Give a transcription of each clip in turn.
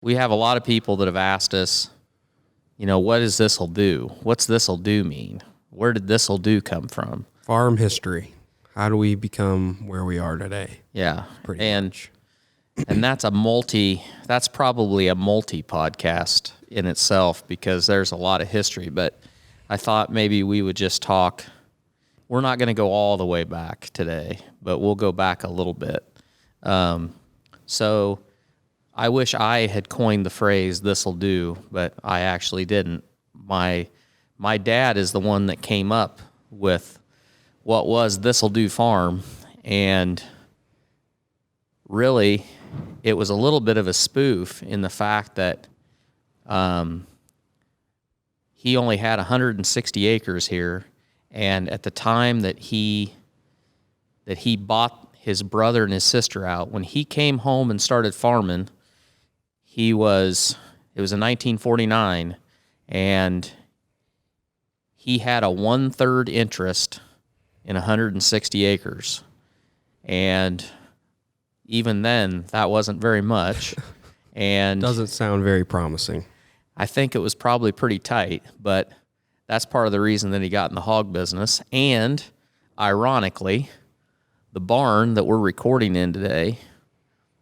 we have a lot of people that have asked us, what is this'll do? What's this'll do mean? Where did this'll do come from? Farm history. How do we become where we are today? Yeah. Pretty much. And that's probably a multi podcast in itself because there's a lot of history, but I thought maybe we would just talk. We're not going to go all the way back today, but we'll go back a little bit. So I wish I had coined the phrase "this'll do," but I actually didn't. My dad is the one that came up with what was "this'll do farm," and really, it was a little bit of a spoof in the fact that he only had 160 acres here, and at the time that he bought his brother and his sister out, when he came home and started farming, it was in 1949, and he had a 1/3 interest in 160 acres. And even then, that wasn't very much. And Doesn't sound very promising. I think it was probably pretty tight, but that's part of the reason that he got in the hog business. And ironically, the barn that we're recording in today,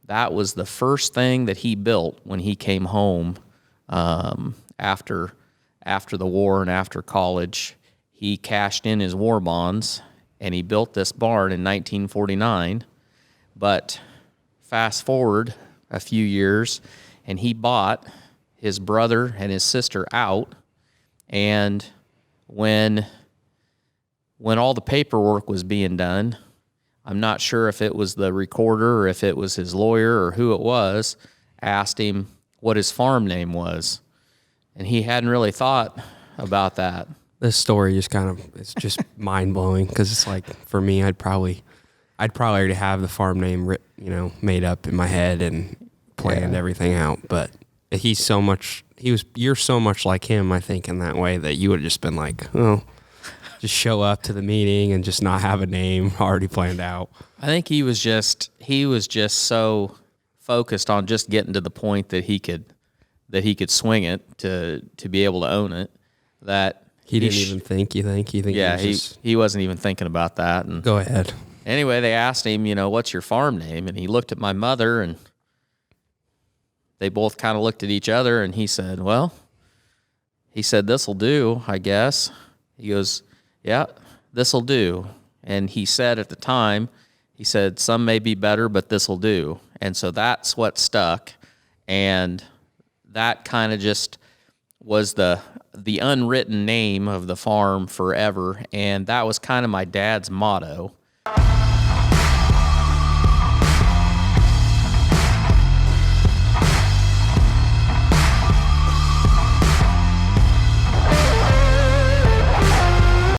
that was the first thing that he built when he came home after the war and after college. He cashed in his war bonds, and he built this barn in 1949. But fast forward a few years, and he bought his brother and his sister out, and when all the paperwork was being done, I'm not sure if it was the recorder or if it was his lawyer or who it was, asked him what his farm name was, and he hadn't really thought about that. This story it's just mind blowing because it's like, for me, I'd probably already have the farm name, made up in my head and planned everything out. But you're so much like him, I think, in that way, that you would have just been like, oh, just show up to the meeting and just not have a name already planned out. I think he was just so focused on just getting to the point that he could swing it to be able to own it, that he didn't even think. You think? Yeah, he wasn't even thinking about that. And go ahead. Anyway, they asked him, what's your farm name? And he looked at my mother, and they both kind of looked at each other, and he said, this'll do, I guess. He goes, yeah, this'll do. And he said at the time, some may be better, but this'll do. And so that's what stuck. And that kind of just was the unwritten name of the farm forever. And that was kind of my dad's motto.